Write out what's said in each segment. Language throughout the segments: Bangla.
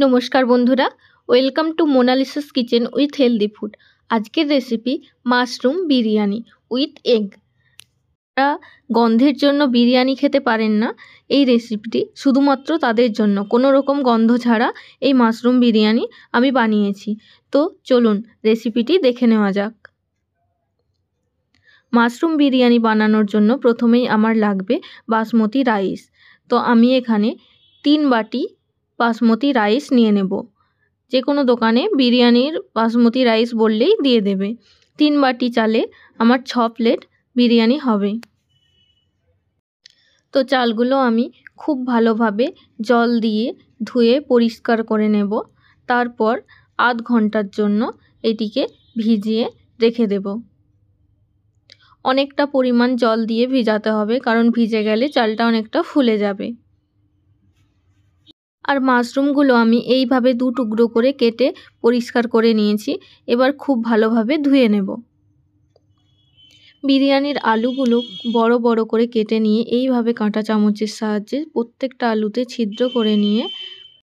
নমস্কার বন্ধুরা, welcome to Monalisa's kitchen with healthy food. আজকের recipe mushroom biryani with egg. যারা গন্ধের জন্য বিরিয়ানি খেতে পারেন না, এই রেসিপিটি শুধুমাত্র তাদের জন্য। কোনো রকম গন্ধ ছাড়া এই মাশরুম বিরিয়ানি আমি বানিয়েছি। তো চলুন রেসিপিটি দেখে নেওয়া যাক। মাশরুম বিরিয়ানি বানানোর জন্য প্রথমেই আমার লাগবে বাসমতি রাইস। তো আমি এখানে 3 বাটি বাসমতি রাইস নিয়ে নেব। যে কোনো দোকানে বিরিয়ানির বাসমতি রাইস বললেই দিয়ে দেবে। 3 বাটি চালে আমার 6 প্লেট বিরিয়ানি হবে। তো চালগুলো আমি খুব ভালোভাবে জল দিয়ে ধুয়ে পরিষ্কার করে নেব। তারপর আধ ঘন্টার জন্য এটিকে ভিজিয়ে রেখে দেব। অনেকটা পরিমাণ জল দিয়ে ভিজাতে হবে, কারণ ভিজে গেলে চালটা অনেকটা ফুলে যাবে। আর মাশরুমগুলো আমি এইভাবে 2 টুকরো করে কেটে পরিষ্কার করে নিয়েছি। এবার খুব ভালোভাবে ধুয়ে নেব। বিরিয়ানির আলুগুলো বড় বড় করে কেটে নিয়ে এইভাবে কাঁটা চামচের সাহায্যে প্রত্যেকটা আলুতে ছিদ্র করে নিয়ে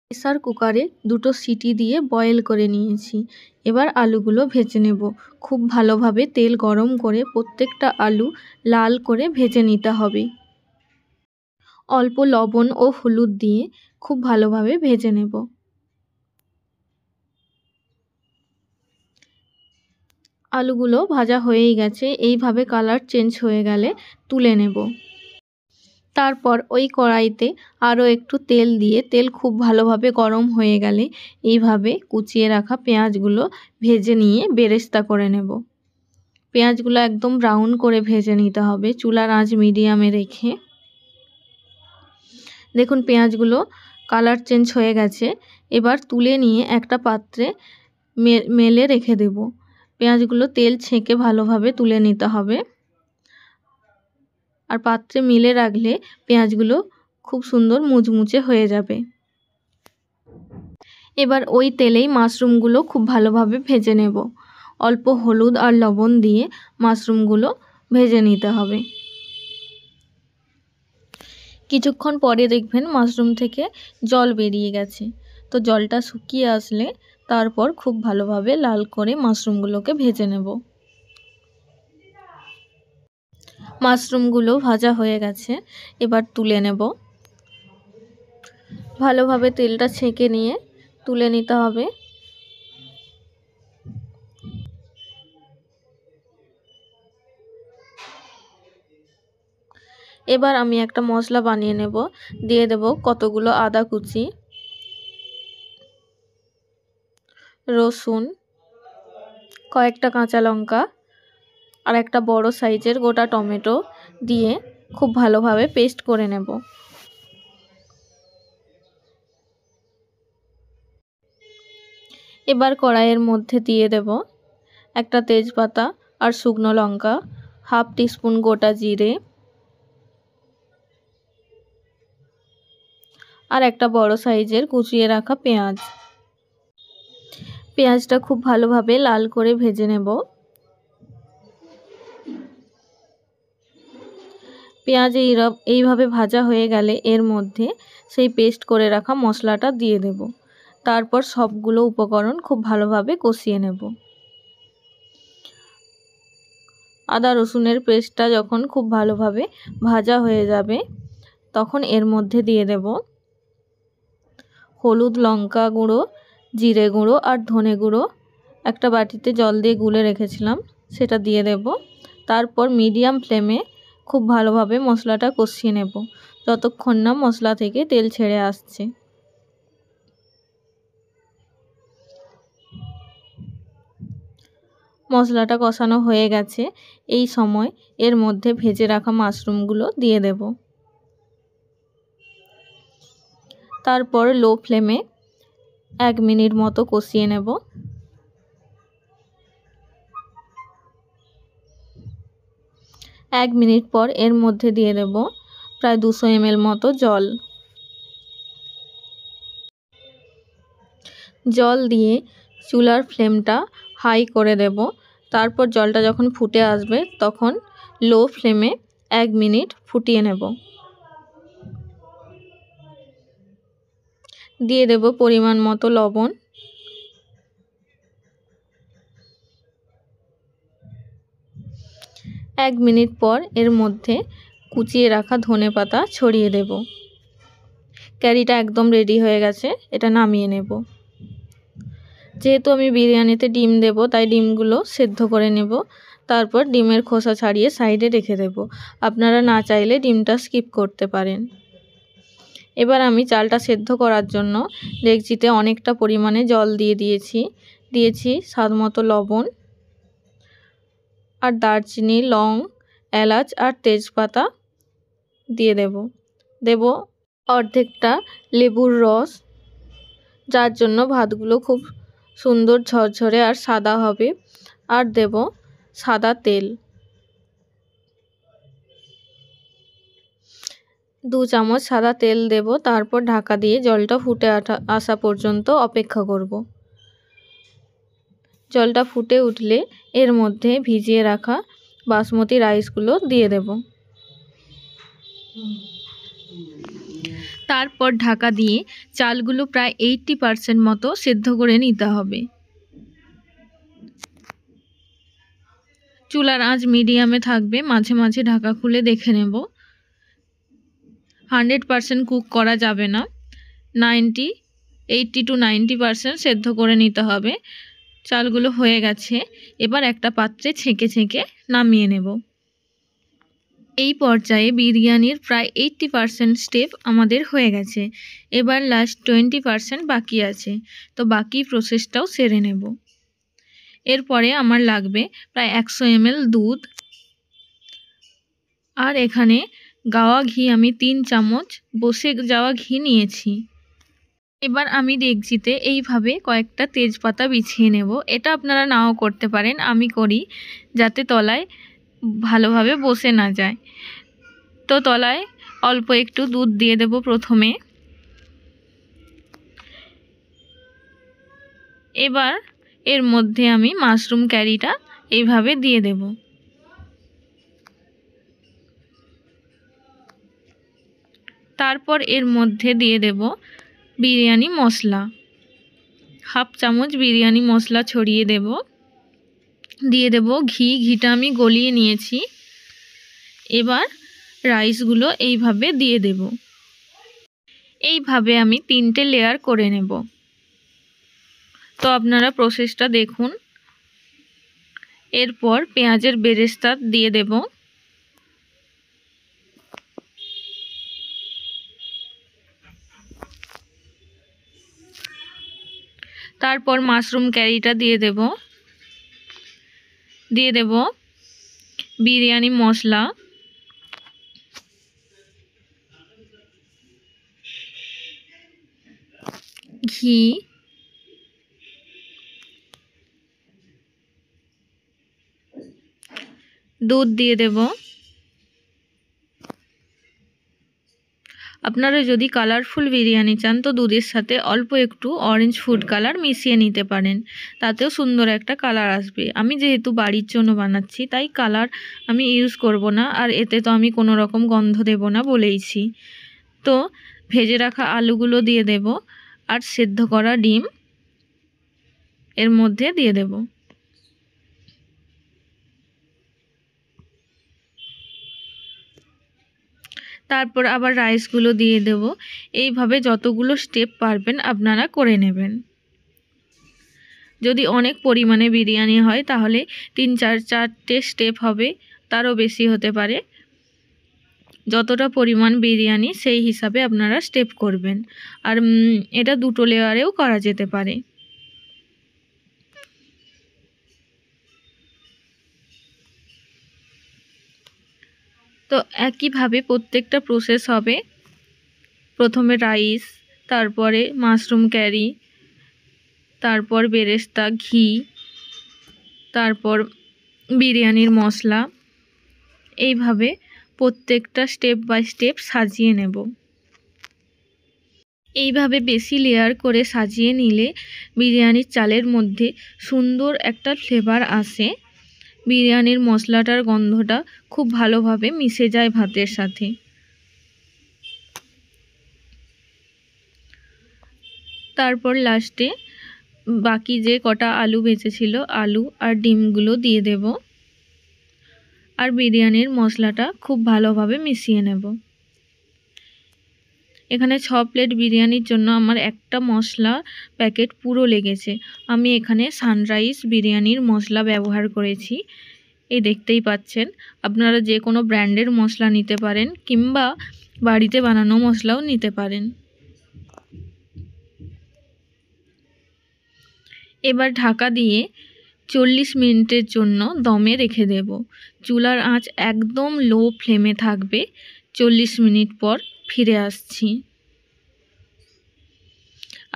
প্রেসার কুকারে 2টো সিটি দিয়ে বয়েল করে নিয়েছি। এবার আলুগুলো ভেজে নেব। খুব ভালোভাবে তেল গরম করে প্রত্যেকটা আলু লাল করে ভেজে নিতে হবে। অল্প লবণ ও হলুদ দিয়ে খুব ভালোভাবে ভেজে নেব। আলুগুলো ভাজা হয়েই গেছে। এইভাবে কালার চেঞ্জ হয়ে গেলে তুলে নেব। তারপর ওই কড়াইতে আরও একটু তেল দিয়ে তেল খুব ভালোভাবে গরম হয়ে গেলে এইভাবে কুচিয়ে রাখা পেঁয়াজগুলো ভেজে নিয়ে বেরেস্তা করে নেব। পেঁয়াজগুলো একদম ব্রাউন করে ভেজে নিতে হবে, চুলার আঁচ মিডিয়ামে রেখে। দেখুন পেঁয়াজগুলো কালার চেঞ্জ হয়ে গেছে। এবার তুলে নিয়ে একটা পাত্রে মেলে রেখে দেব। পেঁয়াজগুলো তেল ছেঁকে ভালোভাবে তুলে নিতে হবে। আর পাত্রে মিলে রাখলে পেঁয়াজগুলো খুব সুন্দর মুচমুচে হয়ে যাবে। এবার ওই তেলেই মাশরুমগুলো খুব ভালোভাবে ভেজে নেব। অল্প হলুদ আর লবণ দিয়ে মাশরুমগুলো ভেজে নিতে হবে। কিছুক্ষণ পরে দেখবেন মাশরুম থেকে জল বেরিয়ে গেছে। তো জলটা শুকিয়ে আসলে তারপর খুব ভালোভাবে লাল করে মাশরুমগুলোকে ভেজে নেব। মাশরুমগুলো ভাজা হয়ে গেছে, এবার তুলে নেব। ভালোভাবে তেলটা ছেঁকে নিয়ে তুলে নিতে হবে। এবার আমি একটা মশলা বানিয়ে নেব। দিয়ে দেব কতগুলো আদা কুচি, রসুন, কয়েকটা কাঁচা লঙ্কা আর একটা বড় সাইজের গোটা টমেটো দিয়ে খুব ভালোভাবে পেস্ট করে নেব। এবার কড়াইয়ের মধ্যে দিয়ে দেব একটা তেজপাতা আর শুকনো লঙ্কা, হাফ টিস্পুন গোটা জিরে আর একটা বড় সাইজের কুচিয়ে রাখা পেঁয়াজ। পেঁয়াজটা খুব ভালোভাবে লাল করে ভেজে নেব। পেঁয়াজ এইভাবে ভাজা হয়ে গেলে এর মধ্যে সেই পেস্ট করে রাখা মশলাটা দিয়ে দেব। তারপর সবগুলো উপকরণ খুব ভালোভাবে কষিয়ে নেব। আদা রসুনের পেস্টটা যখন খুব ভালোভাবে ভাজা হয়ে যাবে তখন এর মধ্যে দিয়ে দেব হলুদ, লঙ্কা গুঁড়ো, জিরে গুঁড়ো আর ধনে গুঁড়ো। একটা বাটিতে জল দিয়ে গুলে রেখেছিলাম, সেটা দিয়ে দেব। তারপর মিডিয়াম ফ্লেমে খুব ভালোভাবে মশলাটা কষিয়ে নেব যতক্ষণ না মশলা থেকে তেল ছেড়ে আসছে। মশলাটা কষানো হয়ে গেছে। এই সময় এর মধ্যে ভেজে রাখা মাশরুমগুলো দিয়ে দেব। তারপর লো ফ্লেমে 1 মিনিট মতো কষিয়ে নেব। 1 মিনিট পর এর মধ্যে দিয়ে দেব প্রায় 200 ml মতো জল। জল দিয়ে চুলার ফ্লেমটা হাই করে দেব। তারপর জলটা যখন ফুটে আসবে তখন লো ফ্লেমে 1 মিনিট ফুটিয়ে নেব। দিয়ে দেব পরিমাণ মতো লবণ। এক মিনিট পর এর মধ্যে কুচিয়ে রাখা ধনেপাতা ছড়িয়ে দেব। কারিটা একদম রেডি হয়ে গেছে, এটা নামিয়ে নেব। যেহেতু আমি বিরিয়ানিতে ডিম দেব, তাই ডিমগুলো সেদ্ধ করে নেব। তারপর ডিমের খোসা ছাড়িয়ে সাইডে রেখে দেব। আপনারা না চাইলে ডিমটা স্কিপ করতে পারেন। এবার আমি চালটা সেদ্ধ করার জন্য ডেকচিতে অনেকটা পরিমাণে জল দিয়েছি স্বাদমতো লবণ, আর দারচিনি, লং, এলাচ আর তেজপাতা দিয়ে দেব অর্ধেকটা লেবুর রস, যার জন্য ভাতগুলো খুব সুন্দর ঝরঝরে আর সাদা হবে। আর দেব সাদা তেল, 2 চামচ সাদা তেল দেব। তারপর ঢাকা দিয়ে জলটা ফুটে আসা পর্যন্ত অপেক্ষা করব। জলটা ফুটে উঠলে এর মধ্যে ভিজিয়ে রাখা বাসমতি রাইসগুলো দিয়ে দেব। তারপর ঢাকা দিয়ে চালগুলো প্রায় 80% মতো সেদ্ধ করে নিতে হবে। চুলার আঁচ মিডিয়ামে থাকবে, মাঝে মাঝে ঢাকা খুলে দেখে নেব। 100% কুক করা যাবে না, 80 to 90% সেদ্ধ করে নিতে হবে। চালগুলো হয়ে গেছে, এবার একটা পাত্রে ছেঁকে নামিয়ে নেব। এই পর্যায়ে বিরিয়ানির প্রায় 80% স্টেপ আমাদের হয়ে গেছে। এবার লাস্ট 20% বাকি আছে, তো বাকি প্রসেসটাও সেরে নেব। এরপরে আমার লাগবে প্রায় 100 ml দুধ, আর এখানে গাওয়া ঘি আমি 3 চামচ বসে যাওয়া ঘি নিয়েছি। এবার আমি ডেকচিতে এইভাবে কয়েকটা তেজপাতা বিছিয়ে নেব। এটা আপনারা নাও করতে পারেন, আমি করি যাতে তলায় ভালোভাবে বসে না যায়। তো তলায় অল্প একটু দুধ দিয়ে দেব প্রথমে। এবার এর মধ্যে আমি মাশরুম কারিটা এইভাবে দিয়ে দেব। তারপর এর মধ্যে দিয়ে দেব বিরিয়ানি মশলা, 1/2 চামচ বিরিয়ানি মশলা ছড়িয়ে দেব। দিয়ে দেব ঘিটা আমি গলিয়ে নিয়েছি। এবার রাইসগুলো এইভাবে দিয়ে দেব। এইভাবে আমি 3টে লেয়ার করে নেব। তো আপনারা প্রসেসটা দেখুন। এরপর পেঁয়াজের বেরেস্তা দিয়ে দেব। তারপর মাশরুম কারিটা দিয়ে দেব বিরিয়ানি মশলা, ঘি, দুধ দিয়ে দেব। আপনারা যদি কালারফুল বিরিয়ানি চান তো দুধের সাথে অল্প একটু অরেঞ্জ ফুড কালার মিশিয়ে নিতে পারেন, তাতেও সুন্দর একটা কালার আসবে। আমি যেহেতু বাড়ির জন্য বানাচ্ছি তাই কালার আমি ইউজ করব না, আর এতে তো আমি কোনো রকম গন্ধ দেব না বলেইছি। তো ভেজে রাখা আলুগুলো দিয়ে দেব, আর সেদ্ধ করা ডিম এর মধ্যে দিয়ে দেব। তারপর আবার রাইসগুলো দিয়ে দেব। এইভাবে যতগুলো স্টেপ পারবেন আপনারা করে নেবেন। যদি অনেক পরিমাণে বিরিয়ানি হয় তাহলে 3-4টে স্টেপ হবে, তারও বেশি হতে পারে। যতটা পরিমাণ বিরিয়ানি সেই হিসাবে আপনারা স্টেপ করবেন। আর এটা 2টো লেয়ারেও করা যেতে পারে। তো একইভাবে প্রত্যেকটা প্রসেস হবে। প্রথমে রাইস, তারপরে মাশরুম কারি, তারপর বেরেস্তা, ঘি, তারপর বিরিয়ানির মশলা, এইভাবে প্রত্যেকটা স্টেপ বাই স্টেপ সাজিয়ে নেব। এইভাবে বেশি লেয়ার করে সাজিয়ে নিলে বিরিয়ানির চালের মধ্যে সুন্দর একটা ফ্লেভার আসে। বিরিয়ানির মশলাটার গন্ধটা খুব ভালোভাবে মিশে যায় ভাতের সাথে। তারপর লাস্টে বাকি যে কটা আলু বেঁচেছিল আলু আর ডিমগুলো দিয়ে দেব আর বিরিয়ানির মশলাটা খুব ভালোভাবে মিশিয়ে নেব। এখানে 6 প্লেট বিরিয়ানির জন্য আমার একটা মশলা প্যাকেট পুরো লেগেছে। আমি এখানে সানরাইজ বিরিয়ানির মশলা ব্যবহার করেছি, এই দেখতেই পাচ্ছেন। আপনারা যে কোনো ব্র্যান্ডের মশলা নিতে পারেন কিংবা বাড়িতে বানানো মশলাও নিতে পারেন। এবার ঢাকা দিয়ে 40 মিনিটের জন্য দমে রেখে দেব। চুলার আঁচ একদম লো ফ্লেমে থাকবে। 40 মিনিট পর ফিরে আসছি।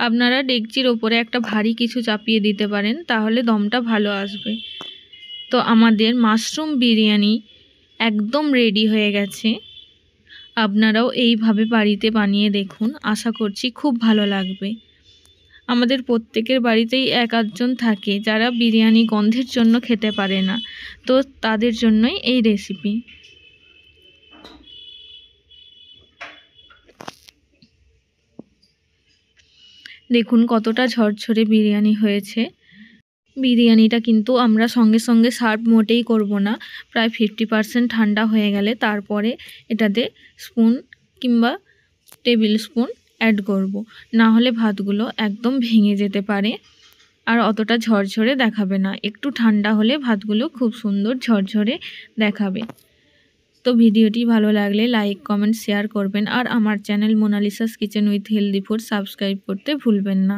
আপনারা ডেকচির ওপরে একটা ভারী কিছু চাপিয়ে দিতে পারেন, তাহলে দমটা ভালো আসবে। তো আমাদের মাশরুম বিরিয়ানি একদম রেডি হয়ে গেছে। আপনারাও এইভাবে বাড়িতে বানিয়ে দেখুন, আশা করছি খুব ভালো লাগবে। আমাদের প্রত্যেকের বাড়িতেই এক আধজন থাকে যারা বিরিয়ানি গন্ধের জন্য খেতে পারে না, তো তাদের জন্যই এই রেসিপি। দেখুন কতটা ঝরঝরে বিরিয়ানি হয়েছে। বিরিয়ানিটা কিন্তু আমরা সঙ্গে সঙ্গে সার্ভ মোটেই করব না, প্রায় 50% ঠান্ডা হয়ে গেলে তারপরে এটাতে স্পুন কিংবা টেবিল স্পুন অ্যাড করব, না হলে ভাতগুলো একদম ভেঙে যেতে পারে আর অতটা ঝরঝরে দেখাবে না। একটু ঠান্ডা হলে ভাতগুলো খুব সুন্দর ঝরঝরে দেখাবে। তো ভিডিওটি ভালো লাগলে লাইক কমেন্ট শেয়ার করবেন আর আমার channel Monalisa's kitchen with healthy food subscribe করতে ভুলবেন না।